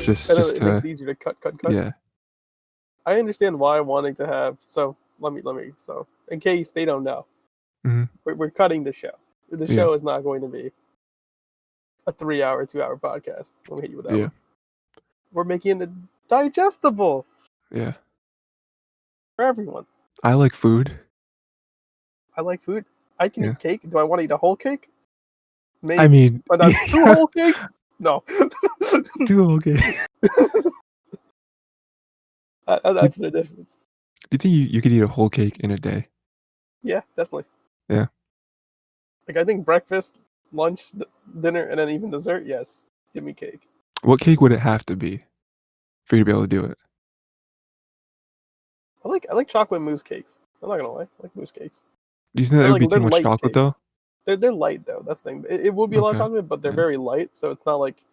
And just it makes it easier to cut. yeah. I understand why wanting to have. So let me. So in case they don't know, Hmm. we're cutting the show. The Yeah. show is not going to be a 3-hour, 2-hour podcast. Let me hit you with that Yeah. one. We're making it digestible Yeah. for everyone. I like food. I like food. I can Yeah. eat cake. Do I want to eat a whole cake? Maybe. I mean, But not 2 whole cakes? No. 2 whole cakes. That's the difference. Do you think you could eat a whole cake in a day? Yeah, definitely. Yeah. Like I think breakfast, lunch, dinner, and then even dessert. Yes, give me cake. What cake would it have to be for you to be able to do it? I like chocolate mousse cakes. I'm not gonna lie, I like mousse cakes. Do you think that would be too They're much light chocolate cakes. though? They're light though. That's the thing. It will be a lot of Okay. chocolate, but they're Yeah. very light, so it's not like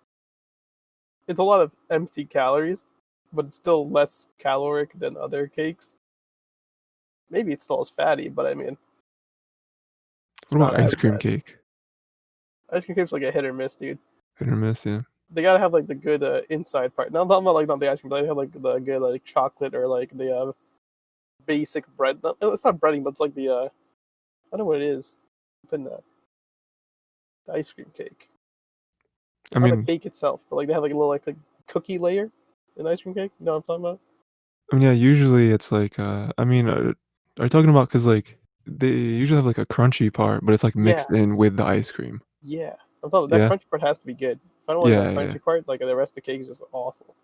it's a lot of empty calories, but it's still less caloric than other cakes. Maybe it's still as fatty, but I mean, it's What not about ice as cream bad. cake? Ice cream cake's like a hit or miss, dude. Hit or miss, yeah. They gotta have like the good inside part. Not like not the ice cream, but they have like the good like chocolate or like the basic bread. It's not breading, but it's like the I don't know what it is. In the ice cream cake. I Not the mean, cake itself, but like they have like a little like cookie layer in ice cream cake. You know what I'm talking about? yeah, usually it's like, I mean, are you talking about, because like they usually have like a crunchy part, but it's like Yeah, mixed in with the ice cream. yeah. I'm talking that Yeah, crunchy part has to be good. If I don't like yeah, that yeah. crunchy part, like the rest of the cake is just awful.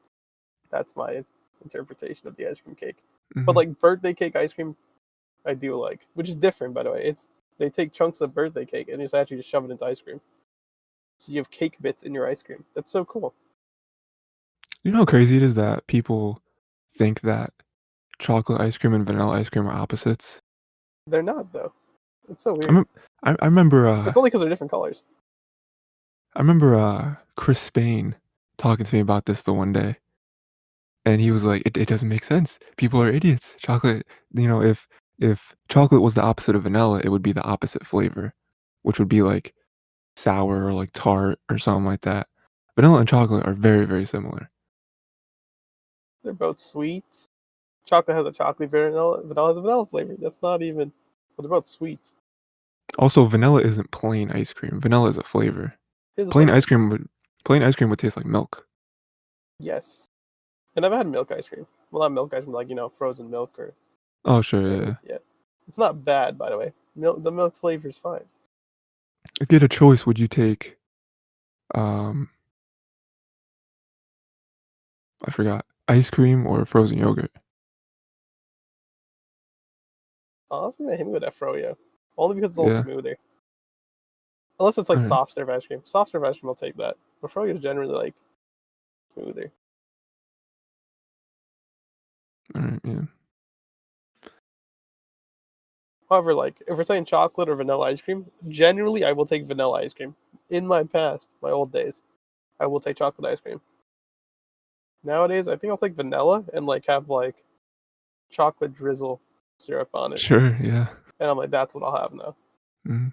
That's my interpretation of the ice cream cake. But Hmm. like birthday cake ice cream, I do like, which is different by the way. It's they take chunks of birthday cake and just actually just shove it into ice cream. So you have cake bits in your ice cream. That's so cool. You know how crazy it is that people think that chocolate ice cream and vanilla ice cream are opposites? They're not though. It's so I, weird. mem- I remember, It's only because they're different colors. Chris Spain talking to me about this the one day, and he was like, "It doesn't make sense. People are idiots. Chocolate, if chocolate was the opposite of vanilla, it would be the opposite flavor, which would be like sour or like tart or something like that. Vanilla and chocolate are very, very similar. They're both sweet. Chocolate has a chocolate vanilla. Vanilla has a vanilla flavor. That's not even. But they're both sweet. Also, vanilla isn't plain ice cream. Vanilla is a flavor. Here's a Plain flavor. ice cream would plain ice cream would taste like milk. Yes. I never had milk ice cream. Well, not milk ice cream, like frozen milk or Oh, sure, whatever. yeah. Yeah. It's not bad, by the way. The milk flavor is fine. If you had a choice, would you take um I forgot, ice cream or frozen yogurt? Honestly, hit me with that froyo. Only because it's a little Yeah. smoother. Unless it's like Alright. soft serve ice cream. Soft serve ice cream, I'll take that. But froyo is generally like smoother. Alright, yeah. However, like if we're saying chocolate or vanilla ice cream, generally I will take vanilla ice cream. In my past, my old days, I will take chocolate ice cream. Nowadays, I think I'll take vanilla and like have like chocolate drizzle syrup on it, Sure, yeah. and I'm like, that's what I'll have now. Mhm.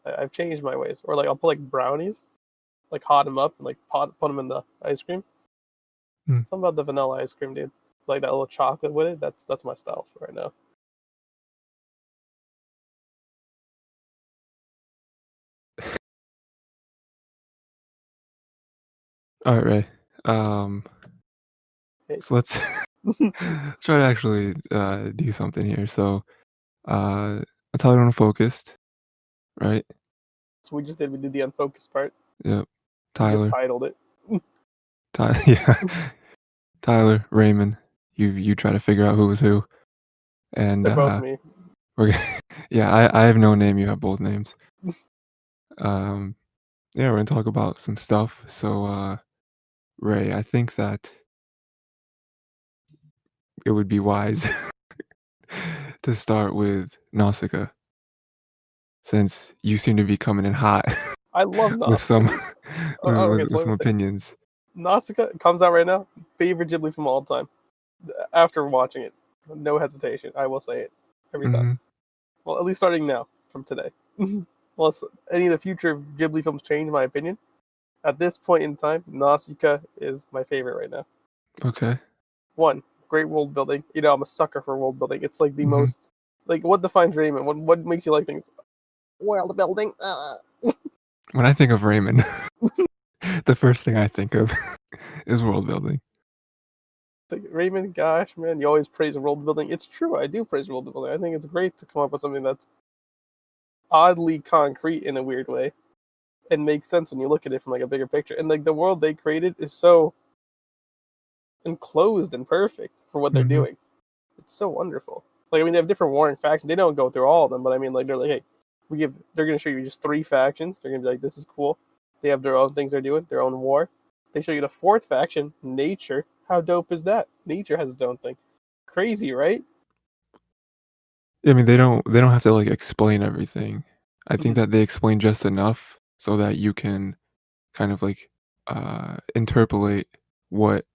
I've changed my ways. Or like I'll put like brownies, like hot them up and like put them in the ice cream. Mm. Something about the vanilla ice cream, dude. Like that little chocolate with it. That's my style for right now. Alright, Ray. Hey. So let's try to actually do something here. So untitled, unfocused, right? So we did the unfocused part. Yep. We just Tyler. titled it. Yeah. Tyler, Raymond. You try to figure out who was who. And They're both me. we're yeah, I have no name, you have both names. Yeah, we're gonna talk about some stuff. So Ray, I think that it would be wise to start with Nausicaa, since you seem to be coming in hot I love with Nausicaa. some Okay, with so let some me say, opinions. Nausicaa comes out right now. Favorite Ghibli film of all time. After watching it, no hesitation, I will say it every time. Hmm. Well, at least starting now, from today. Unless any of the future Ghibli films change my opinion, At this point in time, Nausicaa is my favorite right now. Okay. One, great world building. You know, I'm a sucker for world building. It's like the Mhm. most like what defines Raymond? What makes you like things? World building. When I think of Raymond, the first thing I think of is world building. Like, Raymond, gosh, man, you always praise world building. It's true, I do praise world building. I think it's great to come up with something that's oddly concrete in a weird way and makes sense when you look at it from like a bigger picture. And like the world they created is so enclosed and perfect for what they're Mhm. doing. It's so wonderful. Like I mean, they have different warring factions. They don't go through all of them, but I mean, like they're like, hey, they're gonna show you just three factions. They're gonna be like, this is cool. They have their own things they're doing, their own war. They show you the fourth faction, nature. How dope is that? Nature has its own thing. Crazy, right? I mean, they don't have to, like, explain everything. I think Mhm. that they explain just enough so that you can kind of, like, interpolate what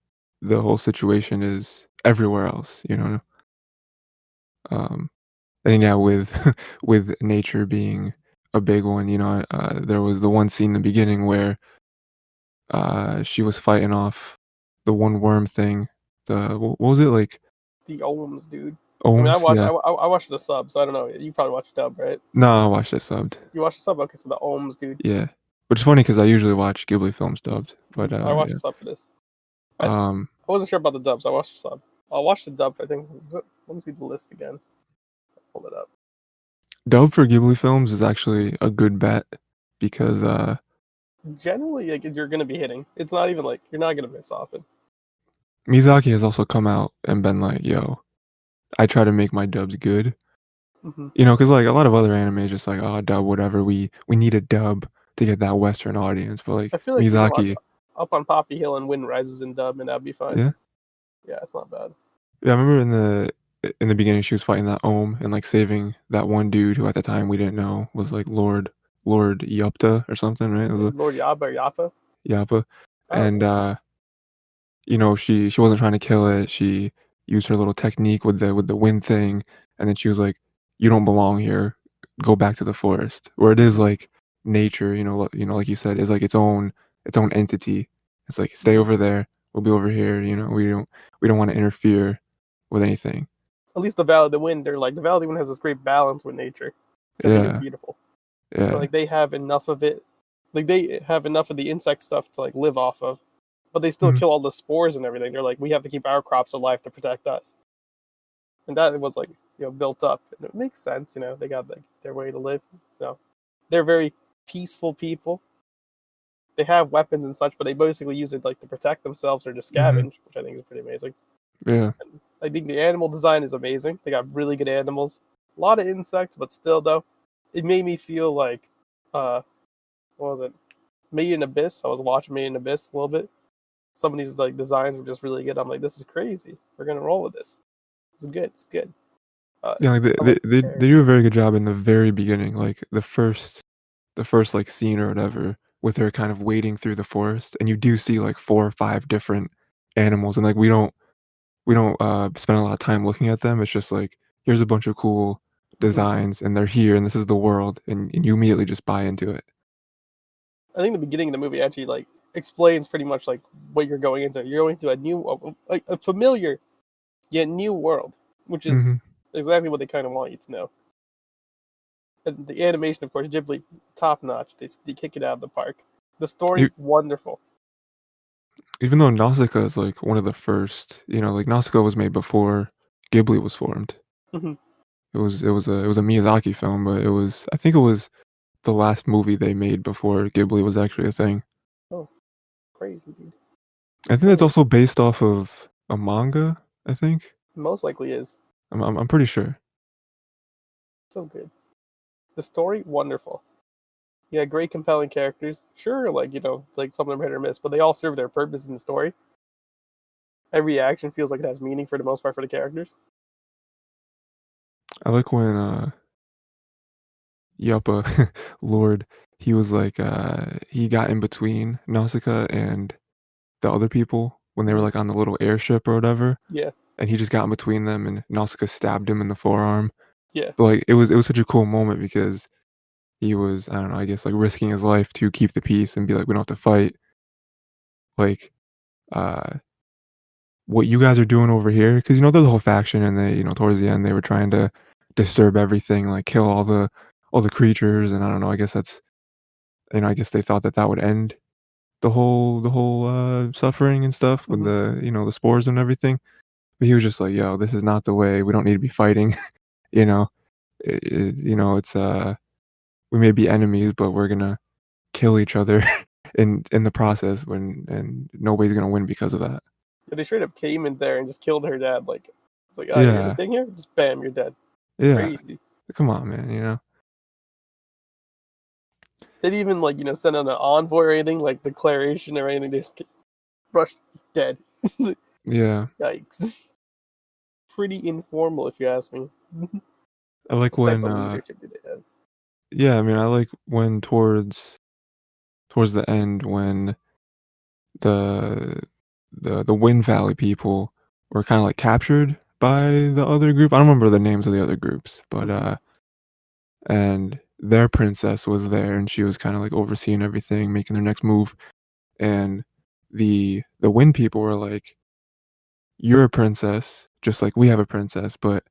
the whole situation is everywhere else, you know? Um, and yeah, with with nature being a big one, there was the one scene in the beginning where, she was fighting off the one worm thing. What was it, like, The Ohms, dude. I mean, ohms? Yeah. I watched the sub, so I don't know. You probably watched the dub, right? No, I watched it subbed. You watched the sub, okay? So the Ohms, dude. Yeah. Which is funny because I usually watch Ghibli films dubbed, but, I watched yeah. the sub for this. I Um, wasn't sure about the dub, so I watched the sub. I'll watch the dub. I think. Let me see the list again. Pull it up. dub for Ghibli films is actually a good bet because, Generally, like you're gonna be hitting. It's not even like you're not gonna miss often. Miyazaki has also come out and been like, "Yo, I try to make my dubs good." Hmm. Because like, a lot of other anime is just like, "Oh, dub, whatever. We need a dub to get that Western audience." But, like, I feel like Miyazaki. up on Poppy Hill and Wind Rises in dub, and that'd be fine. Yeah? Yeah, it's not bad. Yeah, I remember in the beginning, she was fighting that Ohm and, like, saving that one dude who at the time we didn't know was, like, Lord Yupta or something, right? It was Lord Yaba or Yappa. Yappa, I don't and, know. she wasn't trying to kill it. She used her little technique with the wind thing, and then she was like, "You don't belong here. Go back to the forest." Where it is like nature, like you said, is like its own entity. It's like, "Stay Hmm. over there. We'll be over here." We don't want to interfere with anything. At least the Valley of the Wind, they're like the Valley of the Wind has this great balance with nature. I think it's Yeah, beautiful. Where yeah. like they have enough of it, like they have enough of the insect stuff to like live off of, but they still Mhm. kill all the spores and everything. They're like, we have to keep our crops alive to protect us, and that was like built up. And it makes sense, they got like their way to live. They're very peaceful people. They have weapons and such, but they basically use it like to protect themselves or to Mhm. scavenge, which I think is pretty amazing. Yeah. And I think the animal design is amazing. They got really good animals, a lot of insects, but still though, it made me feel like uh, what was it? Made in Abyss. I was watching Made in Abyss a little bit. Some of these like designs were just really good. I'm like, this is crazy. We're gonna roll with this. It's good. It's good. Uh, Yeah, like, I they like they the they do a very good job in the very beginning, like, the first, like, scene or whatever with her kind of wading through the forest, and you do see, like, 4 or 5 different animals, and, like, we don't spend a lot of time looking at them. It's just like, here's a bunch of cool Mhm. designs, and they're here, and this is the world, and you immediately just buy into it. I think the beginning of the movie actually like explains pretty much like what you're going into. You're going to a new, like a familiar yet new world, which is Mhm. exactly what they kind of want you to know. And the animation, of course, Ghibli, top notch. They kick it out of the park. The E story, wonderful. Even though Nausicaa is, like, one of the first, like, Nausicaa was made before Ghibli was formed. Mhm. It was a Miyazaki film, but I think it was the last movie they made before Ghibli was actually a thing. Oh, crazy, dude. I think that's Anyway, also based off of a manga, I think. most likely is I'm pretty sure. so good. The story, wonderful. Yeah, great, compelling characters. Sure, like like some of them hit or miss, but they all serve their purpose in the story. Every action feels like it has meaning for the most part for the characters. I like when, Yuppa, Lord, he was like, he got in between Nausicaa and the other people when they were, Hmm. like, on the little airship or whatever, Yeah, and he just got in between them, and Nausicaa stabbed him in the forearm. yeah. But, like, it was such a cool moment because he was, I don't know, I guess, like, risking his life to keep the peace and be like, "We don't have to fight." Like, uh, what you guys are doing over here, because there's a whole faction and they, towards the end, they were trying to disturb everything, like, kill all the creatures, and I don't know, I guess that's I guess they thought that that would end the whole suffering and stuff with Hmm. the spores and everything, but he was just like, "Yo, this is not the way, we don't need to be fighting," you know? It's, we may be enemies, but we're gonna kill each other in the process and nobody's gonna win because of that. Yeah, they straight up came in there and just killed her dad. Like it's like, oh, you're the Yeah, king here. Just bam, you're dead. yeah. Crazy. Come on, man. They didn't even like send out an envoy or anything, like declaration or anything. They just rushed dead. Yeah. Yikes. Pretty informal, if you ask me. I like What type when, of leadership did they have? yeah, I mean, I like when towards the end when the the Wind Valley people were kinda, like, captured by the other group. I don't remember the names of the other groups, but, Hmm. and their princess was there, and she was kinda, like, overseeing everything, making their next move, and the Wind people were like, "You're a princess, just like we have a princess, but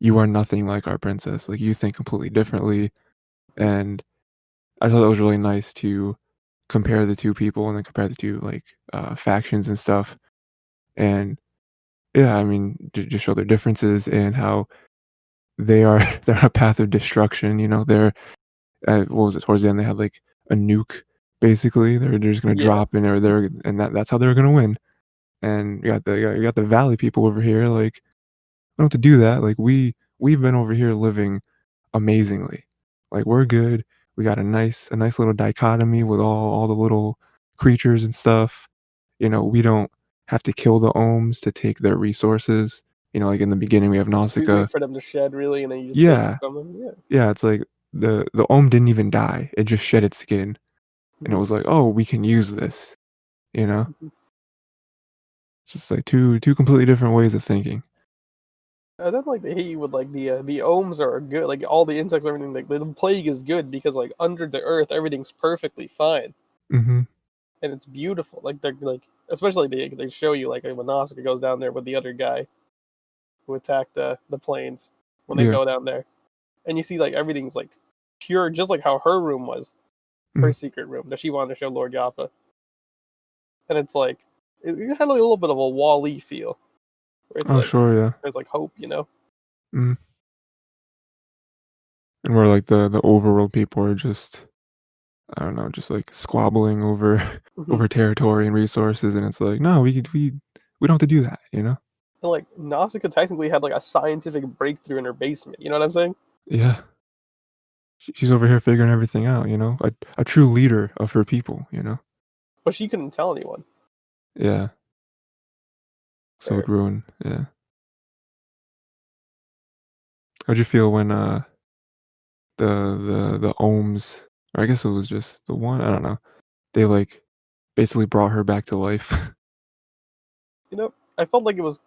you are nothing like our princess, like, you think completely differently," and I thought that was really nice to compare the 2 people and then compare the 2, like, factions and stuff, and yeah, I mean, just show their differences and how they are they're on a path of destruction, they're what was it, towards the end, they had, like, a nuke, basically, they're just gonna Yeah. drop in or they're and that's how they're gonna win, and you got the valley people over here, like, "We don't have to do that, like, we've been over here living amazingly. Like, we're good. We got a nice little dichotomy with all the little creatures and stuff. We don't have to kill the ohms to take their resources. Like in the beginning, we have We wait Nausicaa. for them to shed really, and then you just take it Yeah, from them. Yeah. yeah, it's like the ohm didn't even die. It just shed its skin, and it Hmm. was like, "Oh, we can use this," you know? It's just like two completely different ways of thinking. I don't like they hate you with like the ohms are good, like all the insects, everything. Like the plague is good because like under the earth everything's perfectly fine Mhm. and it's beautiful. Like they're like, especially they show you like when Nausicaa goes down there with the other guy who attacked the planes when they Yeah. go down there, and you see like everything's like pure, just like how her room was, her Mhm. secret room that she wanted to show Lord Yappa, and it's like it had like a little bit of a Wall-E feel where it's Oh, like sure, yeah. there's like hope. Mhm. And where, like, the overworld people are just I don't know, just, like, squabbling over Hmm. over territory and resources, and it's like, "No, we don't have to do that," you know? And like Nausicaa technically had like a scientific breakthrough in her basement. You know what I'm saying? Yeah. She's over here figuring everything out, a true leader of her people. But she couldn't tell anyone. Yeah. So Fair. it ruined yeah. How'd you feel when, the ohms or I guess it was just the one, I don't know, they, like, basically brought her back to life? I felt like it was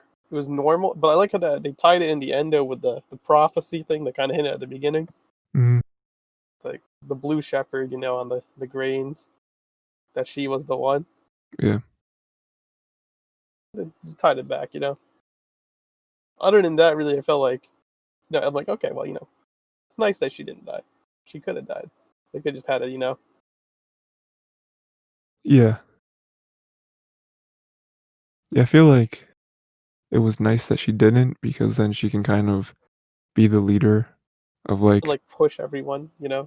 normal, but I like how that they tied it in the endo with the prophecy thing that kind of hinted at the beginning. Mhm. It's like the blue shepherd, on the grains, that she was the one. Yeah. They just tied it back. Other than that, really, I felt like, I'm like, okay, well, it's nice that she didn't die. She could have died. They could just had it. Yeah. Yeah, I feel like it was nice that she didn't because then she can kind of be the leader of, To like like push everyone. yeah,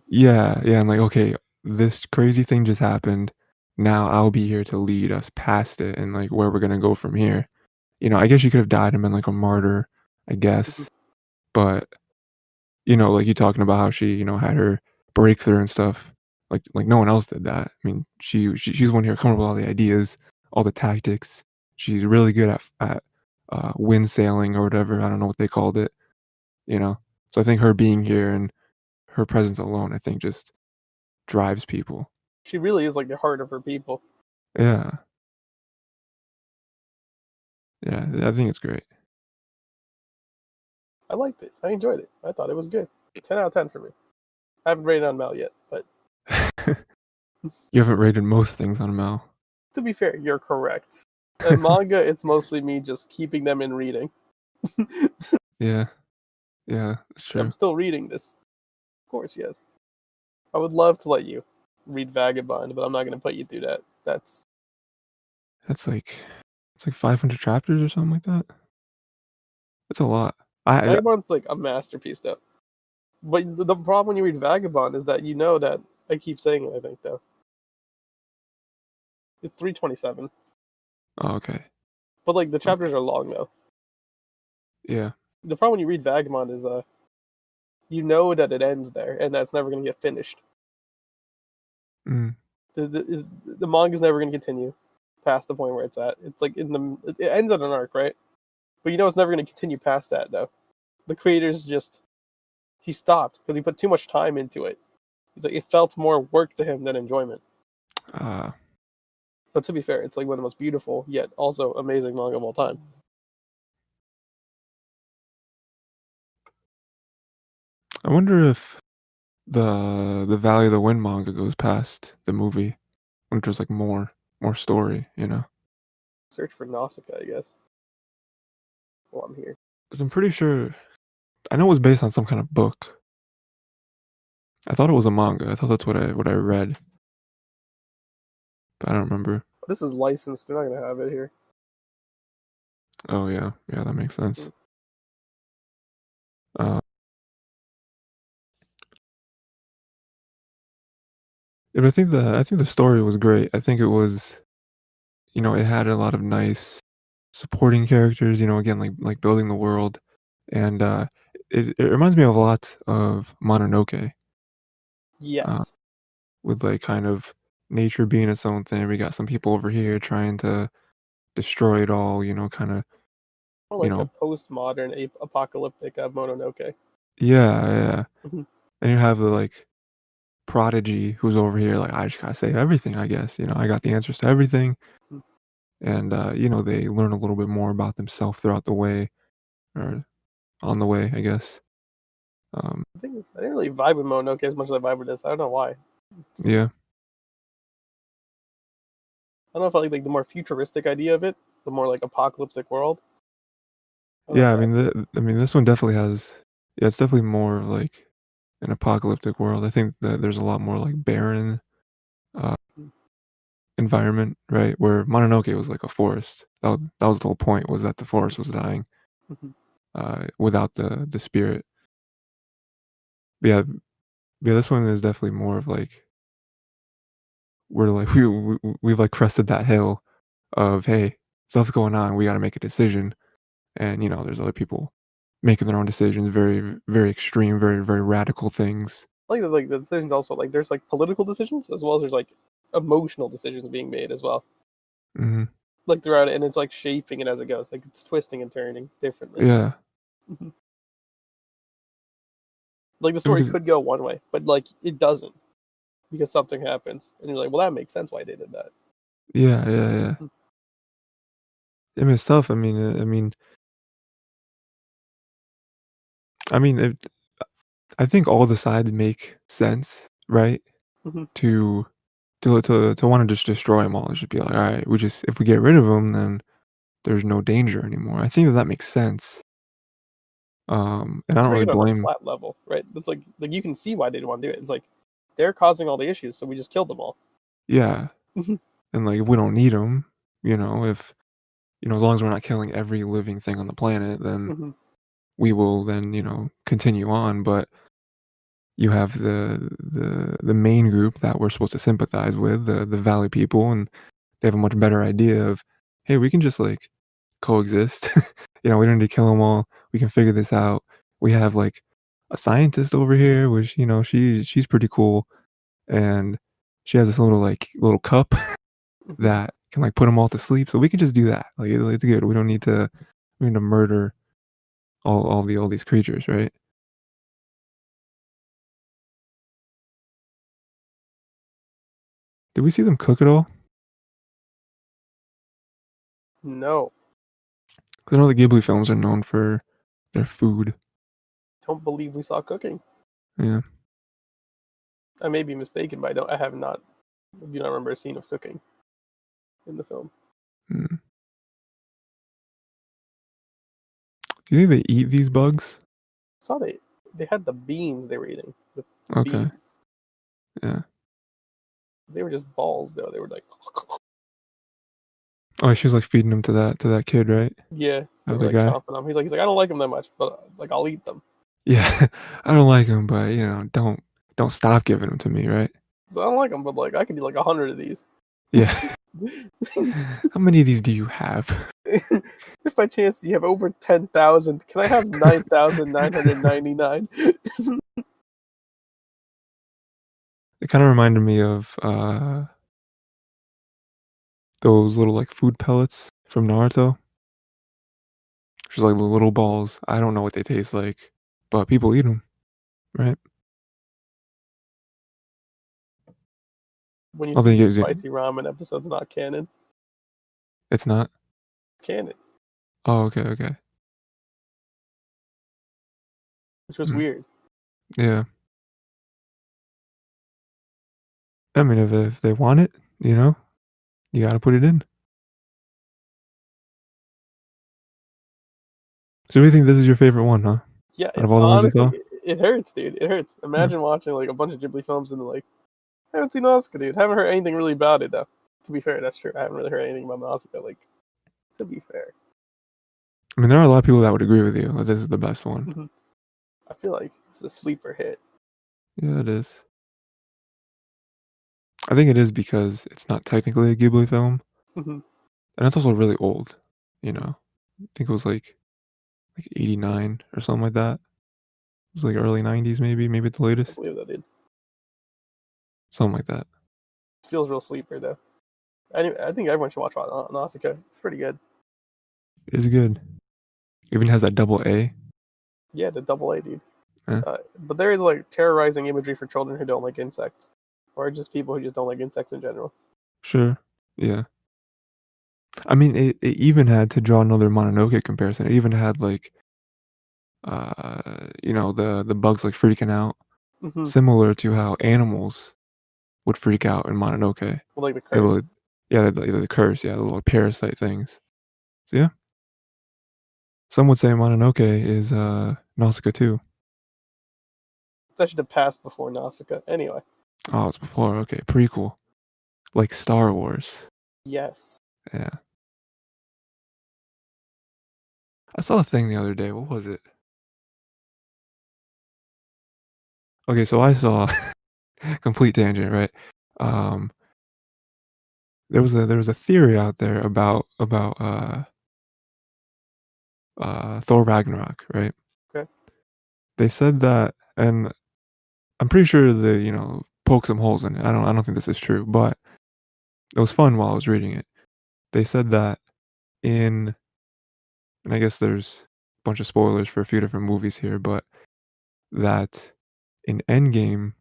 yeah, and like, "Okay, this crazy thing just happened. Now I'll be here to lead us past it and, like, where we're gonna go from here." I guess she could have died and been, like, a martyr, I Mhm. guess, but, like, you talking about how she, had her breakthrough and stuff, like, no one else did that. I mean, she's the one here coming up with all the ideas, all the tactics. She's really good at wind sailing or whatever, I don't know what they called it, you know? So I think her being here and her presence alone, I think, just drives people. She really is like the heart of her people. Yeah. Yeah, I think it's great. I liked it. I enjoyed it. I thought it was good. 10 out of 10 for me. I haven't rated on Mel yet, but You haven't rated most things on Mel. to be fair, you're correct. In manga, it's mostly me just keeping them in reading. Yeah, yeah, that's I'm true. still reading this. Of course, yes. I would love to let you read Vagabond, but I'm not going to put you through that. That's That's like it's like 500 chapters or something like that. That's a lot. I Vagabond's like a masterpiece, though. But the problem when you read Vagabond is that you know that I keep saying it. I think though it's 327, oh, okay. but like the Okay. chapters are long though. Yeah. The problem when you read Vagabond is you know that it ends there and that's never going to get finished. Mm. The manga's never going to continue past the point where it's at. It's like it ends at an arc, right? But you know it's never going to continue past that though. The creators just he stopped because he put too much time into it. He's like it felt more work to him than enjoyment. Uh, But to be fair, it's like one of the most beautiful yet also amazing manga of all time. I wonder if the Valley of the Wind manga goes past the movie, which was like more story, you know. Search for Nausicaa, I guess. While I'm here. 'Cause I'm pretty sure I know it was based on some kind of book. I thought it was a manga. I thought that's what I read, but I don't remember. This is licensed. They're not gonna have it here. Oh yeah, yeah, that makes sense. Mm. Uh, and I think the story was great. I think it was, it had a lot of nice supporting characters. Again, like building the world, and it reminds me of a lot of Mononoke, uh, Yes. with like kind of nature being its own thing. We got some people over here trying to destroy it all. Kind of, More you like a know, post-modern apocalyptic Mononoke. yeah, yeah. Mhm. And you have the like prodigy who's over here like I just gotta save everything. I guess I got the answers to everything, and they learn a little bit more about themselves throughout the way or on the way, I guess. The thing is, I didn't really vibe with Mononoke as much as I vibe with this. I don't know why. Yeah, I don't know if I like the more futuristic idea of it, the more like apocalyptic world. I don't know yeah. if I that. mean, this one definitely has. Yeah, it's definitely more of like an apocalyptic world. I think that there's a lot more like barren uh, environment, right? Where Mononoke was like a forest. That was the whole point, was that the forest was dying Mhm. without the spirit. But yeah, yeah. This one is definitely more of like we're like we've like crested that hill of, hey, stuff's going on. We got to make a decision, and there's other people making their own decisions, very very extreme, very very radical things. Like the decisions also like there's like political decisions as well as there's like emotional decisions being made as well. Hmm. Like throughout it, and it's like shaping it as it goes. Like it's twisting and turning differently. Yeah, Mhm. Like the story because could go one way, but like it doesn't because something happens, and you're like, well, that makes sense why they did that. yeah, yeah, yeah. Mhm. I mean, it's tough. I mean, I think all the sides make sense, right? Mhm. To to want to just destroy them all. It should be like, all right, we just if we get rid of them, then there's no danger anymore. I think that makes sense. And I It's don't really rated on a blame. flat level, right? It's like you can see why they didn't want to do it. It's like they're causing all the issues, so we just killed them all. Yeah, Mhm. and like if we don't need them, if as long as we're not killing every living thing on the planet, then Mhm. we will then continue on. But you have the main group that we're supposed to sympathize with, the Valley people, and they have a much better idea of, hey, we can just like coexist. We don't need to kill them all. We can figure this out. We have like a scientist over here, which she's pretty cool, and she has this little cup Mhm. that can like put them all to sleep. So we can just do that. Like it's good. We need to murder all these creatures, right? Did we see them cook at all? No, 'Cause I know the Ghibli films are known for their food. don't believe we saw cooking. Yeah. I may be mistaken, but I do not remember a scene of cooking in the film. Hmm. Do you think they eat these bugs? I saw they had the beans they were eating. The Okay. beans. Yeah. They were just balls though. They were like Oh, she was like feeding them to that kid, right? yeah, they The were other like guy. chomping them. He's like I don't like them that much, but like I'll eat them. Yeah. I don't like them, but don't stop giving them to me, right? So I don't like them, but like I could eat like 100 of these. Yeah. How many of these do you have? If by chance you have over 10,000, can I have 9,999? It kind of reminded me of those little like food pellets from Naruto. Just like the little balls. I don't know what they taste like, but people eat them, right? When you I think think the it's spicy ramen episode's not canon, it's not. canon, Oh, okay, okay. which was Hmm. weird. Yeah. I mean, if they want it, you gotta put it in. So you think this is your favorite one, huh? Yeah, Out of all the ones you honestly, saw? it hurts, dude. It hurts. Yeah. Imagine watching like a bunch of Ghibli films and like, I haven't seen Nausicaa, dude. Haven't heard anything really about it though. To be fair, that's true. I haven't really heard anything about Nausicaa. Like, to be fair, I mean, there are a lot of people that would agree with you that this is the best one. I feel like it's a sleeper hit. Yeah, it is. I think it is because it's not technically a Ghibli film, Mhm. and it's also really old. I think it was like 89 or something like that. It was like early 90s, maybe at the I latest, believe that, dude. something like that. It feels real sleeper though. I think everyone should watch Nausicaa. It's pretty good. It is good. Even has that double A. Yeah, the double A, dude. Eh, But there is like terrorizing imagery for children who don't like insects, or just people who just don't like insects in general. sure. Yeah. I mean, it even had to draw another Mononoke comparison. It even had like, the bugs like freaking out, Hmm. similar to how animals would freak out in Mononoke. Well, like the They curse. would, yeah, the curse, yeah, the little parasite things. So yeah, some would say Mononoke is Nausicaa too. It's actually the past before Nausicaa. Anyway, Oh, it's before. Okay, prequel, like Star Wars. yes. Yeah, I saw a thing the other day. What was it? Okay, so I saw complete tangent, right? Um, there was a theory out there about Thor Ragnarok, right? Okay. They said that, and I'm pretty sure they poke some holes in it. I don't think this is true, but it was fun while I was reading it. They said that in, and I guess there's a bunch of spoilers for a few different movies here, but that in Endgame,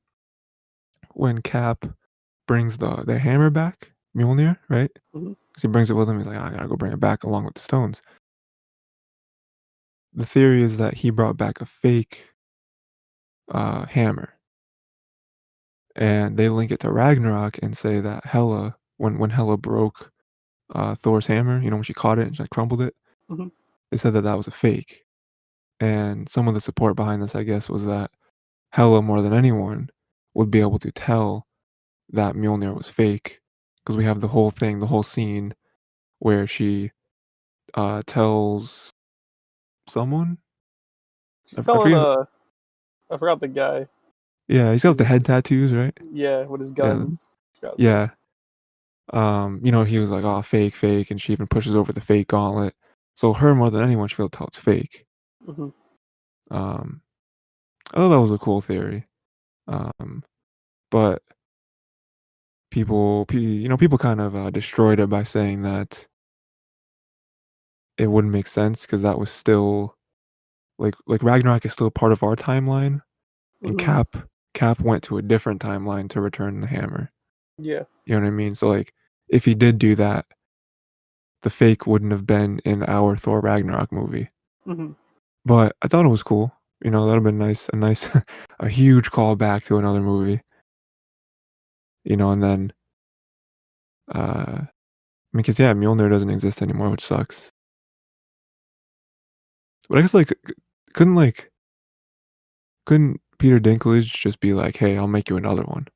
when Cap brings the hammer back, Mjolnir, right? Hmm. Because he brings it with him. He's like, "Oh, I gotta go bring it back along with the stones." The theory is that he brought back a fake hammer, and they link it to Ragnarok and say that Hela, when Hela broke Thor's hammer, when she caught it and she like, crumbled it, Hmm. they said that that was a fake. And some of the support behind this, I guess, was that Hela, more than anyone, would be able to tell that Mjolnir was fake because we have the whole thing, the whole scene where she tells someone. She's I telling forget. I forgot the guy. Yeah, he's got the head tattoos, right? Yeah, with his Yeah, guns. Forgot his name. yeah. He was like, "Oh, fake, fake," and she even pushes over the fake gauntlet. So her more than anyone should be able to tell it's fake. Hmm. Um, I thought that was a cool theory. Um, but people kind of destroyed it by saying that it wouldn't make sense because that was still like Ragnarok is still part of our timeline, and Hmm. Cap went to a different timeline to return the hammer. Yeah. You know what I mean? So like, if he did do that, the fake wouldn't have been in our Thor Ragnarok movie. Hmm. But I thought it was cool. That'd have been nice, a nice, a huge callback to another movie. and then, because, yeah, Mjolnir doesn't exist anymore, which sucks. But I guess, like, couldn't, like couldn't Peter Dinklage just be like, "Hey, I'll make you another one?"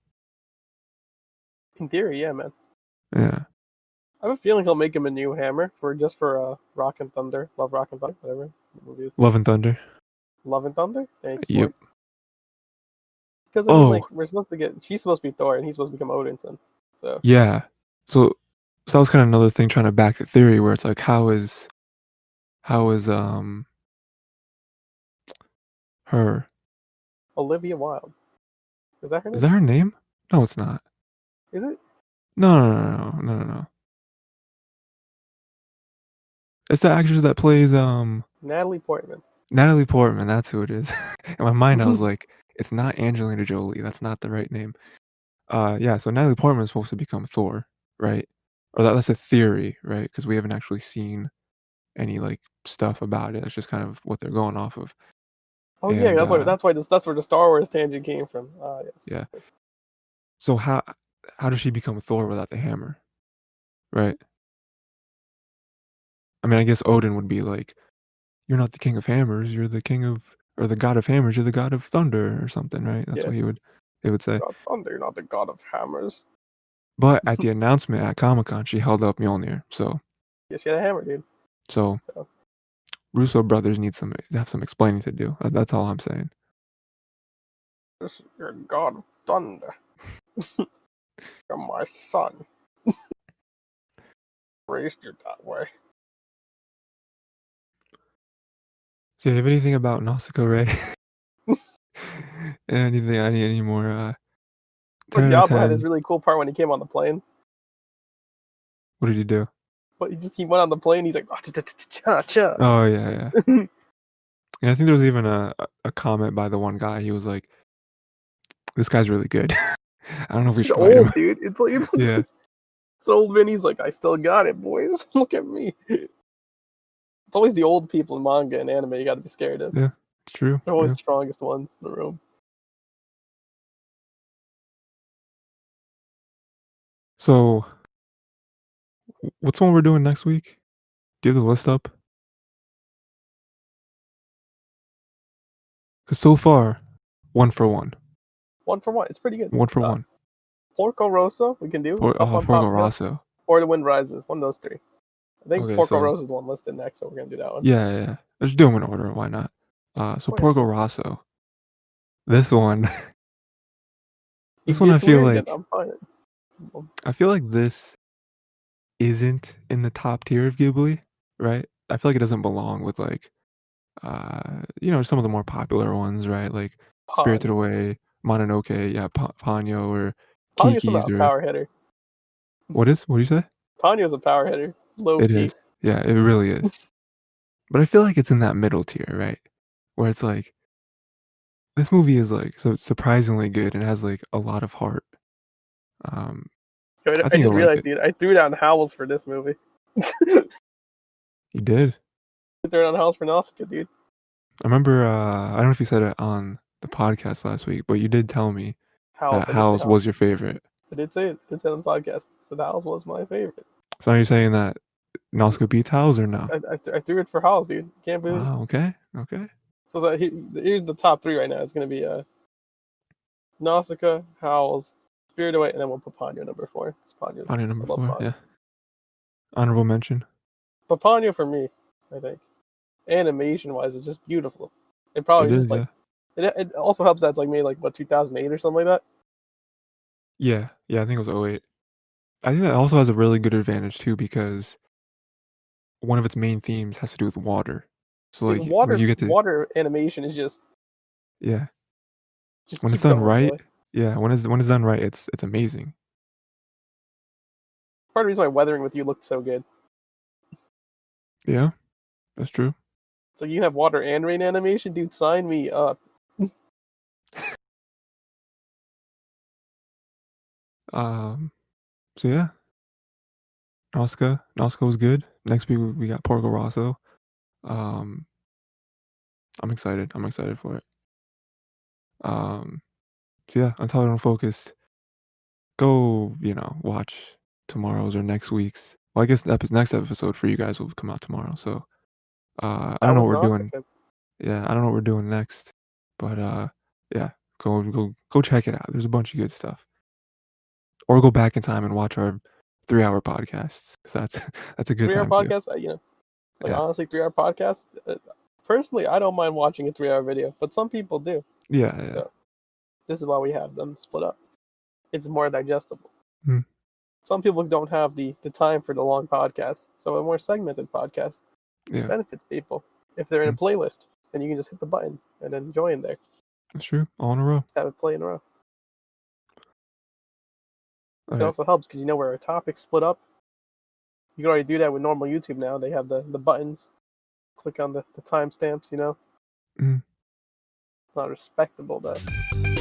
In theory, yeah, man. Yeah. I have a feeling he'll make him a new hammer for Rock and Thunder, Love Rock and Thunder, whatever the movie is. Love and Thunder. Love and Thunder. Thanks, boy. Yep. Because I mean, like, Oh, she's supposed to be Thor, and he's supposed to become Odinson. So yeah. So so that was kinda another thing trying to back the theory where it's like, how is her Olivia Wilde, is that her is name? that her name? No, it's not. Is it No, no, no, no, no, no, no. It's the actress that plays, Natalie Portman? Natalie Portman, that's who it is. In my mind, I was like, "It's not Angelina Jolie, that's not the right name." Yeah, so Natalie Portman is supposed to become Thor, right? Or that's a theory, right? Because we haven't actually seen any, like, stuff about it, it's just kind of what they're going off of, Oh yeah, and, that's where the Star Wars tangent came from. Ah, yes, yeah. of course. So how does she become Thor without the hammer, right? I mean, I guess Odin would be like, "You're not the king of hammers, you're the king of or the god of hammers, you're the god of thunder," or something, right? That's Yeah, what he would say. God Thunder, you're not the God of Hammers. But at the announcement at Comic-Con, she held up Mjolnir, Yeah, she had a hammer, dude. so So Russo brothers need some have some explaining to do. That's all I'm saying. you're God of Thunder. You're my son. Raised you that way. So, you have anything about Nausicaa, Ray? Anything any more, 10 But out of Diablo had his 10? really cool part when he came on the plane. What did he do? But he went on the plane. He's like, cha cha. Oh, yeah, yeah. And I think there was even a comment by the one guy, he was like, "This guy's really good." I don't know if we He's should fight him. old, dude. It's like Yeah, it's old Vinny's like, I still got it, boys. Look at me. It's always the old people in manga and anime you got to be scared of. yeah, it's true, They're always yeah. the strongest ones in the room. So, what's the one we're doing next week? Do you have the list up? Because so far, 1 for 1. One for one. It's pretty good. 1 for 1. Porco Rosso, we can do up on Porco top of this. Rosso. Or The Wind Rises. One of those three. I think Okay, Porco so Rosso is the one listed next, so we're gonna do that one. yeah, yeah, yeah. Let's do them in order, why not? So Oh, yeah, Porco sure. Rosso. This one this It one gets weird, then I'm fine. I feel like this isn't in the top tier of Ghibli, right? I feel like it doesn't belong with, like, some of the more popular ones, right? Like Spirited Ponyo. Away, Mononoke, yeah, Ponyo or Ponyo's Kiki's somehow a or power hitter. what do you say? Ponyo's a power hitter. Low It key. is. Yeah, it really is. But I feel like it's in that middle tier, right? Where it's like, this movie is, like, so surprisingly good and has, like, a lot of heart. Um, I I think just you'll like realized, it. dude, I threw down Howls for this movie. I You did. threw down Howls for Nausicaa, dude. I remember, I don't know if you said it on the podcast last week, but you did tell me Howls, that I did say Howl's Howls. was your favorite. I did say it. I did say it on the podcast that Howls was my favorite. So are you saying that Nausicaa beats Howl's or no? I threw it for Howls, dude. Can't believe it. Wow, okay, okay. So here's the top three right now. It's gonna be Nausicaa, Howls, Spirit Away, and then we'll put Ponyo number 4. It's Ponyo. Ponyo I number love 4, Ponyo. yeah. Honorable mention. But Ponyo for me, I think, animation wise, is just beautiful. It probably It just is, like yeah. it also helps that it's like made like what 2008 or something like that. Yeah, yeah, I think it was '08. I think that also has a really good advantage too because one of its main themes has to do with water. So, Dude, like, you get to water animation is yeah. just When it's keep done going, right boy. yeah, when it's done right, it's amazing. Part of the reason why Weathering with You looked so good. Yeah, that's true. So you have water and rain animation, dude. Sign me up. Um, so yeah, Nausicaa was good. Next week we got Porco Rosso. Um, I'm excited for it. So yeah, Untitled, Unfocused. go, watch tomorrow's or next week's. Well, I guess the next episode for you guys will come out tomorrow. So I That don't know was what we're doing. Nausicaa. Yeah, I don't know what we're doing next, but yeah, go check it out. There's a bunch of good stuff. Or go back in time and watch our 3-hour podcasts. 'Cause that's a good 3 hour time too. podcast, Yeah, honestly, 3 hour podcast. Personally, I don't mind watching a 3 hour video, but some people do. yeah. So this is why we have them split up. It's more digestible. Mm, Some people don't have the time for the long podcast, so a more segmented podcast yeah. benefits people. If they're in a Mm, playlist, then you can just hit the button and then join there. that's true. All in a row. Have it play in a row. All It right. also helps because where our topics split up. You can already do that with normal YouTube now. They have the buttons. Click on the timestamps, Mm. It's not respectable though.